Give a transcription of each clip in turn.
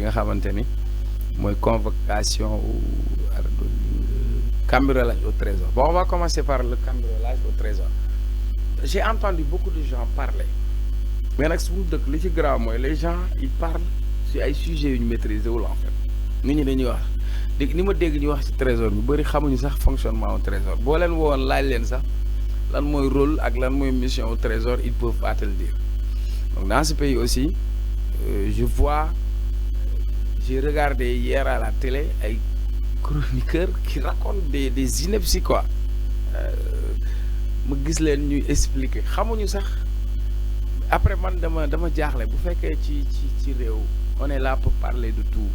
nga xamante ni mooy convocation ou cambriolage au trésor. Bon, on va commencer par le cambriolage au trésor. J'ai entendu beaucoup de gens parler mais nag suñu dëkk li ci grave mooy les gens ils parlent sur ay sujets yu ñu maîtriser wul en fait nit ñi dañuy wax ni ma dégg ñu wax ci trésor ñu bëri xamuñu sax fonctionnement au trésor boo leen woon laaj leen sax lan mooy rôle ak lan mooy mission au trésor ils peuvent pas te le dire. Donc dans ce pays aussi j'ai regardé hier à la télé ay chroniqueurs qui racontent des inepties quoi ma gis leen ñuy expliquer xamuñu sax après man dama jaaxle bu fekkee ci réew on est là pour parler de tout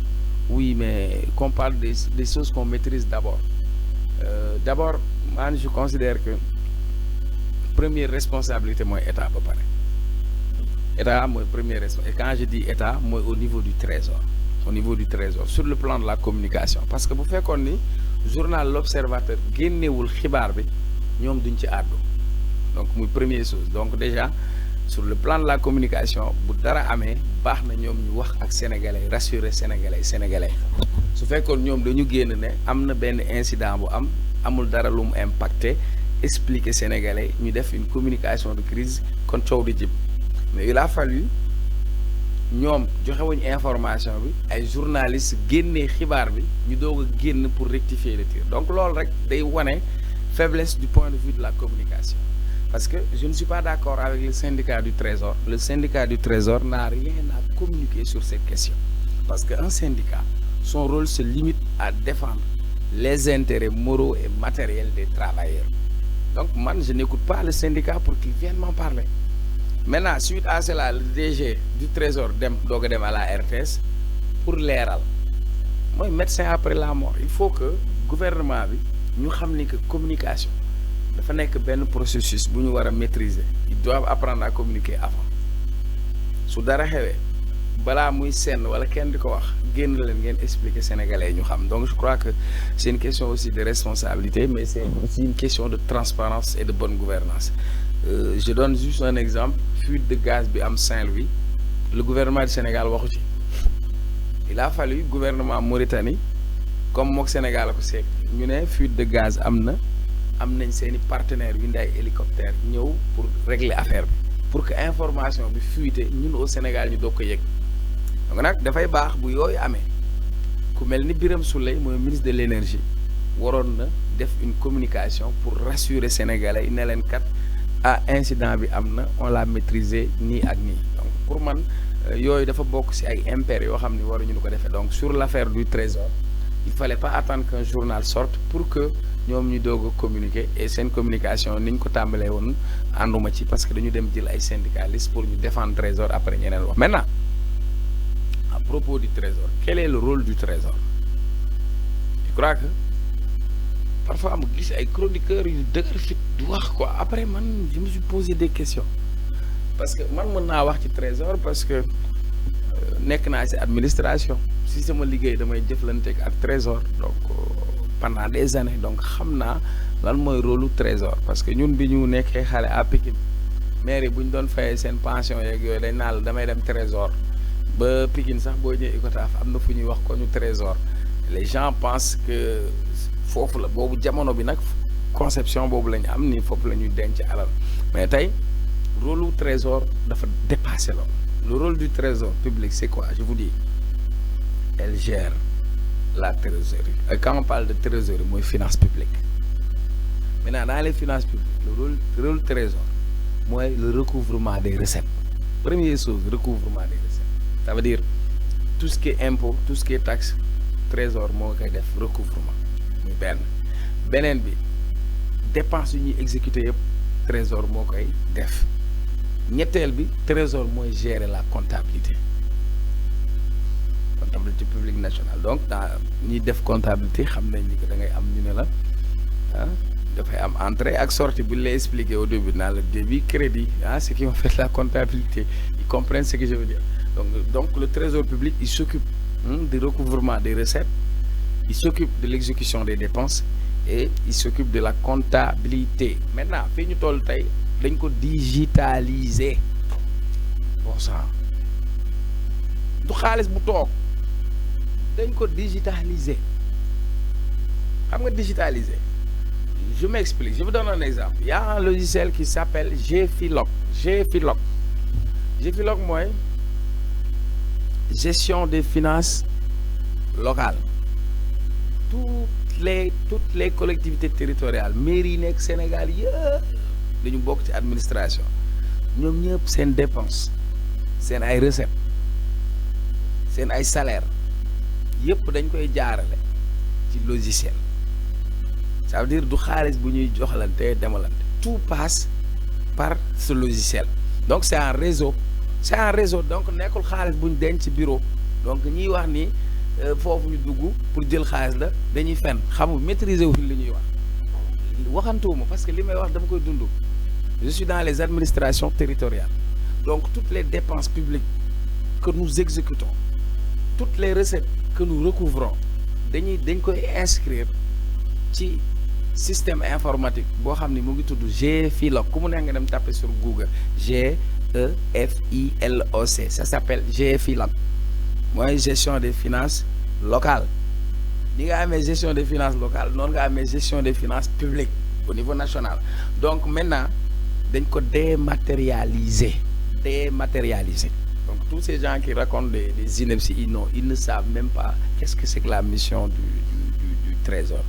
oui mais qu'on parle des choses qu'on maîtrise d'abord man je considère que première responsabilité mooy état ba pare état mooy première responsabilité et quand je dis état mooy au niveau du trésor sur le plan de la communication parce que bu fekkoon ni journal l'Observateur génnewul xibaar bi ñoom duñ ci àddu donc muy première chose donc déjà sur le plan de la communication bu dara amee baax na ñoom ñu wax ak sénégalais rassurer sénégalais su fekkoon ñoom dañu génn ne am na benn incident bu amul dara lu mu impacté expliquer sénégalais ñu def une communication de crise kon coow di jib mais il a fallu ñoom joxewuñu information bi ay journalistes génnee xibaar bi ñu doog a génn pour rectifier le tir donc loolu rek day wane faiblesse du point de vue de la communication parce que je ne suis pas d'accord avec le syndicat du trésor. Le syndicat du trésor n'a rien à communiquer sur cette question parce qu'un syndicat son rôle se limite à défendre les intérêts moraux et matériels des travailleurs. Donc moi je n'écoute pas le syndicat pour qu'il vienne m'en parler. Maintenant suite à cela le DG du trésor doog a dem à la RTS pour leeral mooy médecin après la mort. Il faut que gouvernement bi ñu xam ni que communication dafa nekk benn processus bu ñu war a maîtriser. Ils doivent apprendre à communiquer avant su dara xewee balaa muy senn wala kenn di ko wax génn leen ngeen expliquer sénégalais ñu xam. Donc je crois que c'est une question aussi de responsabilité mais c'est aussi une question de transparence et de bonne gouvernance. Je donne juste un exemple fuite de gaz bi am Saint-Louis le gouvernement du Sénégal waxu ci il a fallu gouvernement Mauritanie comme mook Sénégal ko seeg ñu ne fuite de gaz am nañ seeni partenaires yu indi ay hélicoptère ñëw pour régler affaire bi pour que information bi fuite ñun au Sénégal ñu doog ko yëg donc nag dafay baax bu yooyu amee ku mel ni Birame Souleye mooy ministre de l'énergie waroon na def une communication pour rassurer sénégalais yi ne leen kat incident bi am na on l'a maîtrisé nii ak nii donc pour man yooyu dafa bokk ci ay impairs yoo xam ni waruñu ko defee donc sur l'affaire du trésor il fallait pas attendre qu'un journal sorte pour que ñoom ñu doog a communiquer et seen communication ni ñu ko tàmbalee woon ànduma ci parce que dañu dem jël ay syndicalistes pour ñu défendre trésor après ñeneen wax. Maintenant à propos du trésor quel est le rôle du trésor? Je crois que parfois mu gis ay chroniqueurs yu dëgër fit du wax quoi après man je me suis posé des questions parce que man mën naa wax ci trésor parce que nekk naa ci administration si sama liggéey damay jëflante ak trésor donc pendant des années donc xam naa lan mooy rôle lu trésor parce que ñun bi ñu nekkee xale à Pikine maire bu ñu doon fayee seen pension yeeg yooyu dañ naan damay dem trésor ba Pikine sax boo ñëwee Icotaf am na fu ñuy wax ko ñu trésor les gens pensent que foofu la boobu jamono bi nag conception boobu la ñu am ni foofu la ñuy denc alal mais tey rôle du trésor dafa dépassé loolu. Le rôle du trésor public c'est quoi? Je vous dis elle gère la trésorerie et quand on parle de trésorerie mooy finance publique. Maintenant dans les finances publiques le rôle trésor mooy le recouvrement des recettes. Première chose recouvrement des recettes ça veut dire tout ce qui est impôt tout ce qui est taxe trésor moo koy def recouvrement muy beneen bi dépenses yu ñuy exécuter yëpp trésor moo koy def ñetteel bi trésor mooy gérer la comptabilité publique nationale donc dans ñuy def comptabilité xam nañ ni que da ngay am ñu ne la dafay am entrée ak sortie bu ñu lay expliquer au début naa la débit crédit ceux qui ont fait la comptabilité ils comprennent ce que je veux dire donc le trésor public il s'occupe du recouvrement des recettes il s'occupe de l'exécution des dépenses et il s'occupe de la comptabilité. Maintenant fii ñu toll tey dañ ko digitaliser bon sang du xaalis bu toog dañ ko digitaliser. Xam nga digitaliser, je m'explique, je vous donne un exemple. Il y a un logiciel qui s'appelle GFilog. GFilog mooy gestion des finances locales. Toutes les collectivités territoriales mairie yi nekk Sénégal yëpp dañu bokk ci administration, ñoom ñëpp seen dépense, seen ay recettes, seen ay salaire yëpp dañ koy jaarale ci logiciel. Ça veut dire du xaalis bu ñuy joxlante demalante, tout passe par ce logiciel. Donc c'est un réseau, donc nekkul xaalis bu ñu denc ci bureau. Donc ñiy wax ni foofu ñu dugg pour jël xaalis la dañuy fenn, xamul maîtriser wu li ñuy wax, waxantuwuma parce que li may wax dama koy dund. Je suis dans les administrations territoriales, donc toutes les dépenses publiques que nous exécutons, toutes les recettes que nous recouvrons dañ koy inscrire ci système informatique boo xam ni mu ngi tudd GFilog. ku mu neex nga dem taper sur Google GEFILOC, ça s'appelle GFilog. mooy gestion des finances locales. ni nga amee gestion des finances locales noonu nga amee gestion des finances publiques au niveau national. Donc maintenant dañ ko dématérialiser. Donc tous ces gens qui racontent des inepties, ils ne savent même pas qu'est-ce que c'est que la mission du trésor.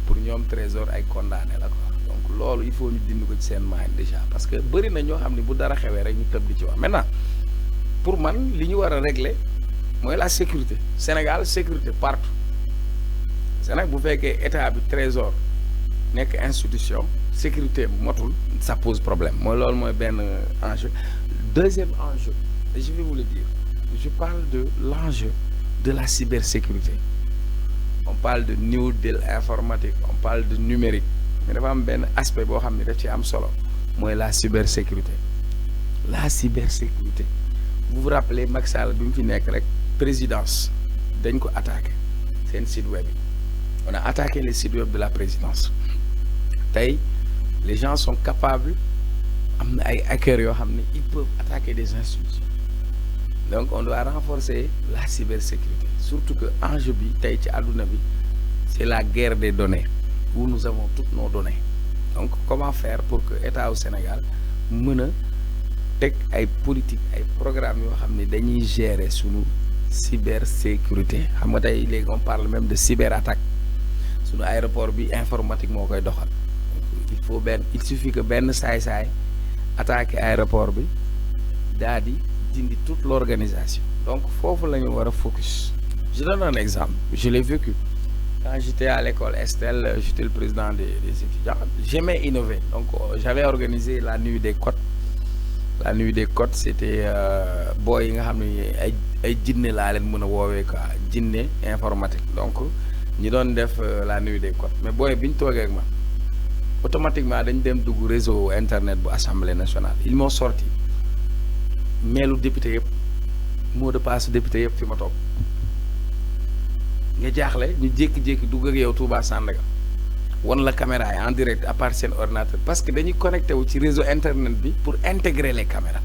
Pour ñoom trésor ay condamné la quoi. Donc loolu il faut ñu dindi ko ci seen mind déjà, parce que bëri na ñoo xam ne bu dara xewee rek ñu tëb di ci wax. Maintenant pour man li ñu war a régler mooy la sécurité. Sénégal sécurité partout. Sénégal bu fekkee état bi trésor nekk institution, sécurité bu motul, ça pose problème. mooy loolu mooy benn enjeu. Deuxième enjeu, et je vais vous le dire, je parle de l'enjeu de la cybersécurité. On parle de new deal informatique, on parle de numérique, mais dafa am benn aspect boo xam ne daf ci am solo mooy la cybersécurité. La cybersécurité, vous vous rappelez Macky Sall bi mu fi nekk rek présidence dañ ko attaqué seen site web yi. On a attaqué les sites web de la présidence. Tey les gens sont capables, am na ay hackers yoo xam ne ils peuvent attaquer des institutions. Donc on doit renforcer la cybersécurité, surtout que enjeu bi tey ci àdduna bi c'est la guerre des données où nous avons toutes nos données. Donc comment faire pour que état au Sénégal mën a teg ay politique ay programmes yoo xam ne dañuy gérer sunu cybersécurité. Xam nga tey léegi on parle même de cyberattaque. Sunu aéroport bi informatique moo koy doxal. Il suffit que benn saay-saay attaquer aéroport bi daa di dindi toute l'organisation. Donc foofu la ñu war a focus. Je donne un exemple, je l'ai vécu quand j'étais à l'école Estelle, j'étais le président des étudiants. J'aimais innover, donc j'avais organisé la nuit des codes. La nuit des codes, c'était boy yi nga xam ne ay jinne laa leen mën a woowee quoi, jinne informatique. Donc ñi doon def la nuit des codes, mais booy bi ñu toogee ak man automatiquement dañ dem dugg réseau internet bu Assemblée nationale. Ils m'ont sorti mailu député yëpp, mot de passe député yëpp fi ma toog. Nga jaaxle ñu jékki-jékki dugg ak yow Touba Sandaga won la caméra yi en direct à part seen ordinateur, parce que dañuy connecté wu ci réseau internet bi pour intégrer les caméras.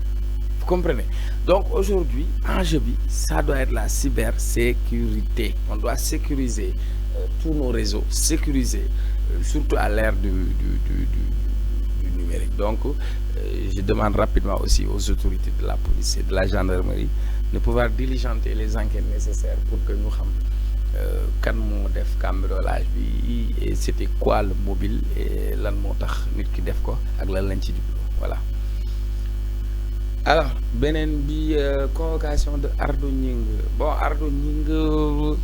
Vous comprenez? Donc aujourd'hui enjeu bi ça doit être la cybersécurité. On doit sécuriser tous nos réseaux, sécuriser surtout à l'ère du numérique. Donc je demande rapidement aussi aux autorités de la police et de la gendarmerie de pouvoir diligenter les enquêtes nécessaires pour que ñu xam kan moo def cambriolage bi et c'était quoi le mobile et lan moo tax nit ki def ko ak lan lañ ci jublu. Voilà. Alors beneen bi convocation de Ardo Gningue. Bon, Ardo Gningue